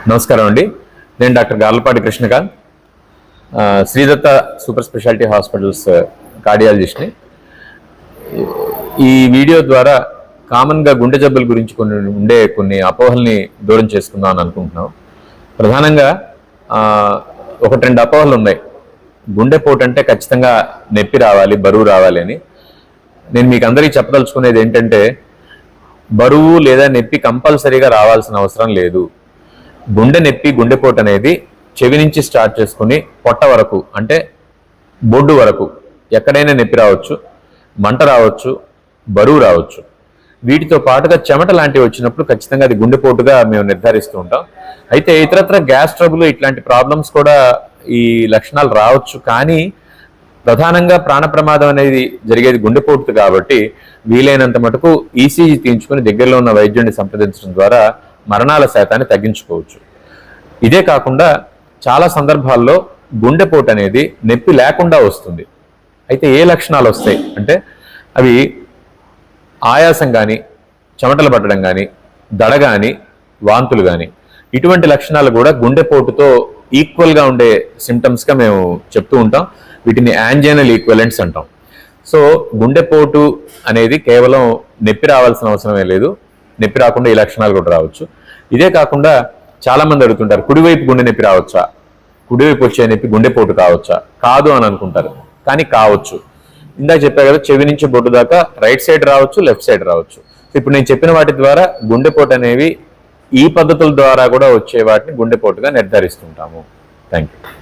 నమస్కారం అండి. నేను doctor Garlapati Krishnakanth, Sridatta super speciality hospitals కార్డియాలజిస్ట్ని. ఈ వీడియో ద్వారా కామన్గా గుండె జబ్బుల గురించి కొన్ని అపోహల్ని దూరం చేసుకుందాం అని అనుకుంటున్నాం. ప్రధానంగా ఒకటి రెండు అపోహలు ఉన్నాయి. గుండెపోటు అంటే ఖచ్చితంగా నొప్పి రావాలి, బరువు రావాలి అని. నేను మీకు అందరికీ చెప్పదలుచుకునేది ఏంటంటే, బరువు లేదా నొప్పి కంపల్సరీగా రావాల్సిన అవసరం లేదు. గుండె నొప్పి, గుండెపోటు అనేది చెవి నుంచి స్టార్ట్ చేసుకుని పొట్ట వరకు, అంటే బొడ్డు వరకు ఎక్కడైనా నొప్పి రావచ్చు, మంట రావచ్చు, బరువు రావచ్చు. వీటితో పాటుగా చెమట లాంటివి వచ్చినప్పుడు ఖచ్చితంగా అది గుండెపోటుగా మేము నిర్ధారిస్తూ ఉంటాం. అయితే ఇతరత్ర గ్యాస్ ట్రబుల్ ఇట్లాంటి ప్రాబ్లమ్స్ కూడా ఈ లక్షణాలు రావచ్చు. కానీ ప్రధానంగా ప్రాణ ప్రమాదం అనేది జరిగేది గుండెపోటు కాబట్టి వీలైనంత మటుకు ఈసీజీ తీయించుకుని దగ్గరలో ఉన్న వైద్యుడిని సంప్రదించడం ద్వారా మరణాల శాతాన్ని తగ్గించుకోవచ్చు. ఇదే కాకుండా చాలా సందర్భాల్లో గుండెపోటు అనేది నొప్పి లేకుండా వస్తుంది. అయితే ఏ లక్షణాలు వస్తాయి అంటే, అవి ఆయాసం కానీ, చెమటలు పట్టడం కానీ, దడ కానీ, వాంతులు కానీ, ఇటువంటి లక్షణాలు కూడా గుండెపోటుతో ఈక్వల్గా ఉండే సిమ్టమ్స్గా మేము చెప్తూ ఉంటాం. వీటిని యాంజైనల్ ఈక్వలెంట్స్ అంటాం. సో గుండెపోటు అనేది కేవలం నొప్పి రావాల్సిన అవసరమే లేదు, నొప్పి రాకుండా ఈ లక్షణాలు కూడా రావచ్చు. ఇదే కాకుండా చాలామంది అడుగుతుంటారు, కుడివైపు గుండె నొప్పి రావచ్చా, కుడివైపు వచ్చే నొప్పి గుండెపోటు కావచ్చా? కాదు అని అనుకుంటారు, కానీ కావచ్చు. ఇందాక చెప్పా కదా, చెవి నుంచి బొడ్డు దాకా రైట్ సైడ్ రావచ్చు, లెఫ్ట్ సైడ్ రావచ్చు. ఇప్పుడు నేను చెప్పిన వాటి ద్వారా గుండెపోటు అనేవి ఈ పద్ధతుల ద్వారా కూడా వచ్చే వాటిని గుండెపోటుగా నిర్ధారిస్తుంటాము. Thank you.